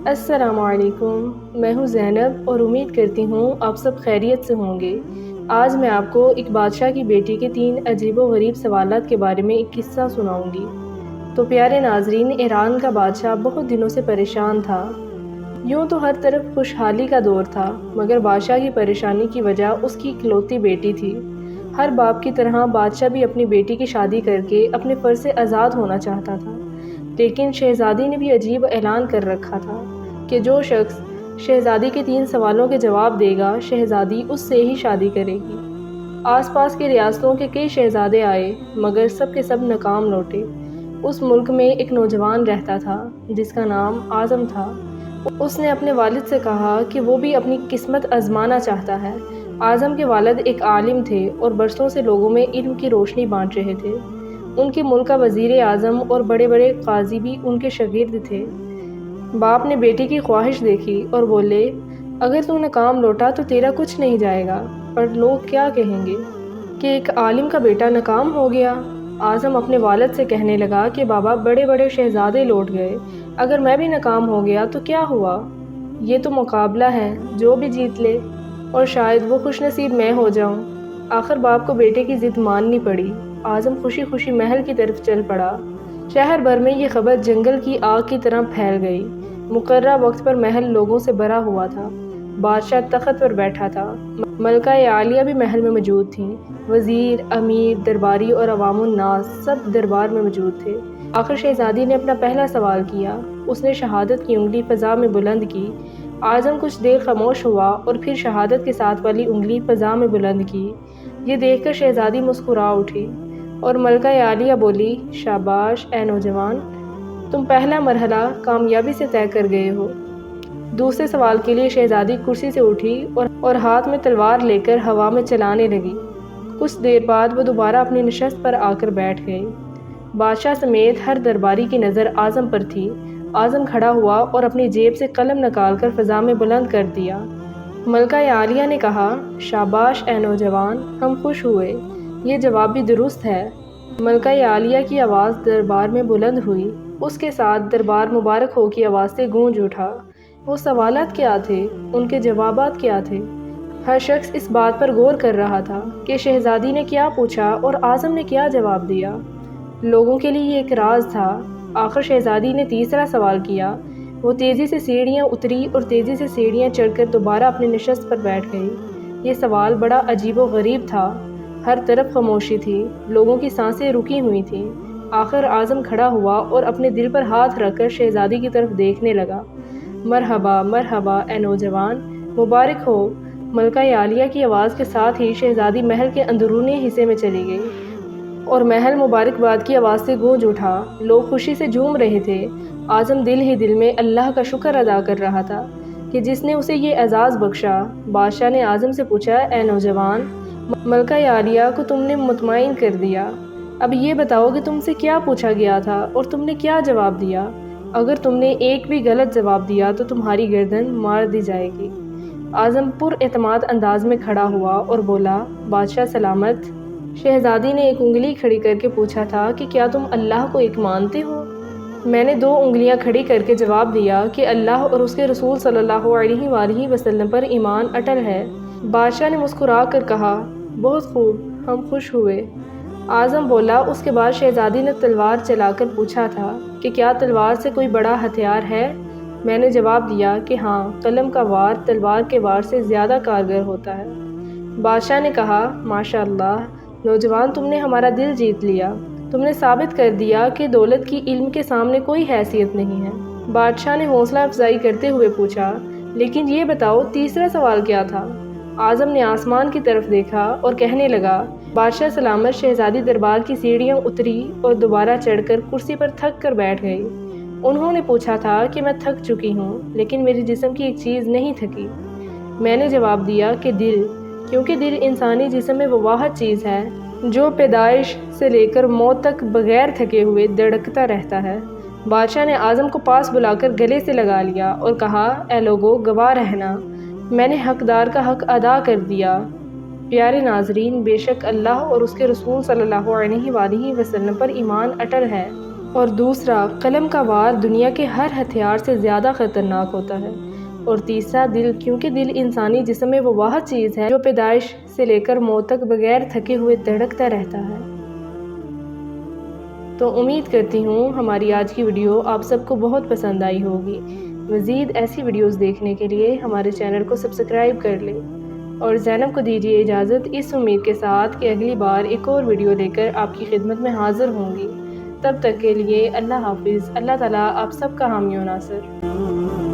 السلام علیکم، میں ہوں زینب اور امید کرتی ہوں آپ سب خیریت سے ہوں گے۔ آج میں آپ کو ایک بادشاہ کی بیٹی کے 3 عجیب و غریب سوالات کے بارے میں ایک قصہ سناؤں گی۔ تو پیارے ناظرین، ایران کا بادشاہ بہت دنوں سے پریشان تھا۔ یوں تو ہر طرف خوشحالی کا دور تھا، مگر بادشاہ کی پریشانی کی وجہ اس کی اکلوتی بیٹی تھی۔ ہر باپ کی طرح بادشاہ بھی اپنی بیٹی کی شادی کر کے اپنے فرض سے آزاد ہونا چاہتا تھا، لیکن شہزادی نے بھی عجیب اعلان کر رکھا تھا کہ جو شخص شہزادی کے 3 سوالوں کے جواب دے گا، شہزادی اس سے ہی شادی کرے گی۔ آس پاس کی ریاستوں کے کئی شہزادے آئے، مگر سب کے سب ناکام لوٹے۔ اس ملک میں ایک نوجوان رہتا تھا جس کا نام اعظم تھا۔ اس نے اپنے والد سے کہا کہ وہ بھی اپنی قسمت آزمانا چاہتا ہے۔ اعظم کے والد ایک عالم تھے اور برسوں سے لوگوں میں علم کی روشنی بانٹ رہے تھے۔ ان کے ملک کا وزیر اعظم اور بڑے بڑے قاضی بھی ان کے شاگرد تھے۔ باپ نے بیٹی کی خواہش دیکھی اور بولے، اگر تو ناکام لوٹا تو تیرا کچھ نہیں جائے گا، پر لوگ کیا کہیں گے کہ ایک عالم کا بیٹا ناکام ہو گیا۔ اعظم اپنے والد سے کہنے لگا کہ بابا، بڑے بڑے شہزادے لوٹ گئے، اگر میں بھی ناکام ہو گیا تو کیا ہوا؟ یہ تو مقابلہ ہے، جو بھی جیت لے، اور شاید وہ خوش نصیب میں ہو جاؤں۔ آخر باپ کو بیٹے کی ضد ماننی پڑی۔ اعظم خوشی خوشی محل کی طرف چل پڑا۔ شہر بھر میں یہ خبر جنگل کی آگ کی طرح پھیل گئی۔ مقررہ وقت پر محل لوگوں سے بھرا ہوا تھا۔ بادشاہ تخت پر بیٹھا تھا۔ ملکہ عالیہ بھی محل میں موجود تھیں۔ وزیر، امیر، درباری اور عوام الناس سب دربار میں موجود تھے۔ آخر شہزادی نے اپنا پہلا سوال کیا۔ اس نے شہادت کی انگلی فضا میں بلند کی۔ اعظم کچھ دیر خاموش ہوا اور پھر شہادت کے ساتھ والی انگلی فضا میں بلند کی۔ یہ دیکھ کر شہزادی مسکرا اٹھی اور ملکہ عالیہ بولی، شاباش اے نوجوان، تم پہلا مرحلہ کامیابی سے طے کر گئے ہو۔ دوسرے سوال کے لیے شہزادی کرسی سے اٹھی اور ہاتھ میں تلوار لے کر ہوا میں چلانے لگی۔ کچھ دیر بعد وہ دوبارہ اپنی نشست پر آ کر بیٹھ گئی۔ بادشاہ سمیت ہر درباری کی نظر اعظم پر تھی۔ اعظم کھڑا ہوا اور اپنی جیب سے قلم نکال کر فضا میں بلند کر دیا۔ ملکہ عالیہ نے کہا، شاباش اے نوجوان، ہم خوش ہوئے، یہ جواب بھی درست ہے۔ ملکہ عالیہ کی آواز دربار میں بلند ہوئی۔ اس کے ساتھ دربار مبارک ہو کی آواز سے گونج اٹھا۔ وہ سوالات کیا تھے؟ ان کے جوابات کیا تھے؟ ہر شخص اس بات پر غور کر رہا تھا کہ شہزادی نے کیا پوچھا اور اعظم نے کیا جواب دیا۔ لوگوں کے لیے یہ ایک راز تھا۔ آخر شہزادی نے تیسرا سوال کیا۔ وہ تیزی سے سیڑھیاں اتری اور تیزی سے سیڑھیاں چڑھ کر دوبارہ اپنی نشست پر بیٹھ گئی۔ یہ سوال بڑا عجیب و غریب تھا۔ ہر طرف خاموشی تھی، لوگوں کی سانسیں رکی ہوئی تھیں۔ آخر اعظم کھڑا ہوا اور اپنے دل پر ہاتھ رکھ کر شہزادی کی طرف دیکھنے لگا۔ مرحبا مرحبا اے نوجوان، مبارک ہو۔ ملکہ عالیہ کی آواز کے ساتھ ہی شہزادی محل کے اندرونی حصے میں چلی گئی اور محل مبارکباد کی آواز سے گونج اٹھا۔ لوگ خوشی سے جھوم رہے تھے۔ اعظم دل ہی دل میں اللہ کا شکر ادا کر رہا تھا کہ جس نے اسے یہ اعزاز بخشا۔ بادشاہ نے اعظم سے پوچھا، اے نوجوان، ملکہ عالیہ کو تم نے مطمئن کر دیا، اب یہ بتاؤ کہ تم سے کیا پوچھا گیا تھا اور تم نے کیا جواب دیا؟ اگر تم نے ایک بھی غلط جواب دیا تو تمہاری گردن مار دی جائے گی۔ اعظم پر اعتماد انداز میں کھڑا ہوا اور بولا، بادشاہ سلامت۔ شہزادی نے ایک انگلی کھڑی کر کے پوچھا تھا کہ کیا تم اللہ کو ایک مانتے ہو؟ میں نے 2 انگلیاں کھڑی کر کے جواب دیا کہ اللہ اور اس کے رسول صلی اللہ علیہ وآلہ وسلم پر ایمان اٹل ہے۔ بادشاہ نے مسکرا کر کہا، بہت خوب، ہم خوش ہوئے۔ اعظم بولا، اس کے بعد شہزادی نے تلوار چلا کر پوچھا تھا کہ کیا تلوار سے کوئی بڑا ہتھیار ہے؟ میں نے جواب دیا کہ ہاں، قلم کا وار تلوار کے وار سے زیادہ کارگر ہوتا ہے۔ بادشاہ نے کہا، ماشاءاللہ نوجوان، تم نے ہمارا دل جیت لیا۔ تم نے ثابت کر دیا کہ دولت کی علم کے سامنے کوئی حیثیت نہیں ہے۔ بادشاہ نے حوصلہ افزائی کرتے ہوئے پوچھا، لیکن یہ بتاؤ تیسرا سوال کیا تھا؟ اعظم نے آسمان کی طرف دیکھا اور کہنے لگا، بادشاہ سلامت۔ شہزادی دربار کی سیڑھیاں اتری اور دوبارہ چڑھ کر کرسی پر تھک کر بیٹھ گئی۔ انہوں نے پوچھا تھا کہ میں تھک چکی ہوں، لیکن میرے جسم کی ایک چیز نہیں تھکی۔ میں نے جواب دیا کہ دل، کیونکہ دل انسانی جسم میں وہ واحد چیز ہے جو پیدائش سے لے کر موت تک بغیر تھکے ہوئے دھڑکتا رہتا ہے۔ بادشاہ نے اعظم کو پاس بلا کر گلے سے لگا لیا اور کہا، اے لوگو، گواہ رہنا، میں نے حقدار کا حق ادا کر دیا۔ پیارے ناظرین، بے شک اللہ اور اس کے رسول صلی اللہ علیہ وآلہ وسلم پر ایمان اٹل ہے۔ اور دوسرا قلم کا وار دنیا کے ہر ہتھیار سے زیادہ خطرناک ہوتا ہے، اور تیسرا دل، کیونکہ دل انسانی جسم میں وہ واحد چیز ہے جو پیدائش سے لے کر موت تک بغیر تھکے ہوئے دھڑکتا رہتا ہے۔ تو امید کرتی ہوں ہماری آج کی ویڈیو آپ سب کو بہت پسند آئی ہوگی۔ مزید ایسی ویڈیوز دیکھنے کے لیے ہمارے چینل کو سبسکرائب کر لیں، اور زینب کو دیجیے اجازت اس امید کے ساتھ کہ اگلی بار ایک اور ویڈیو لے کر آپ کی خدمت میں حاضر ہوں گی۔ تب تک کے لیے اللہ حافظ۔ اللہ تعالیٰ آپ سب کا حامی و ناصر۔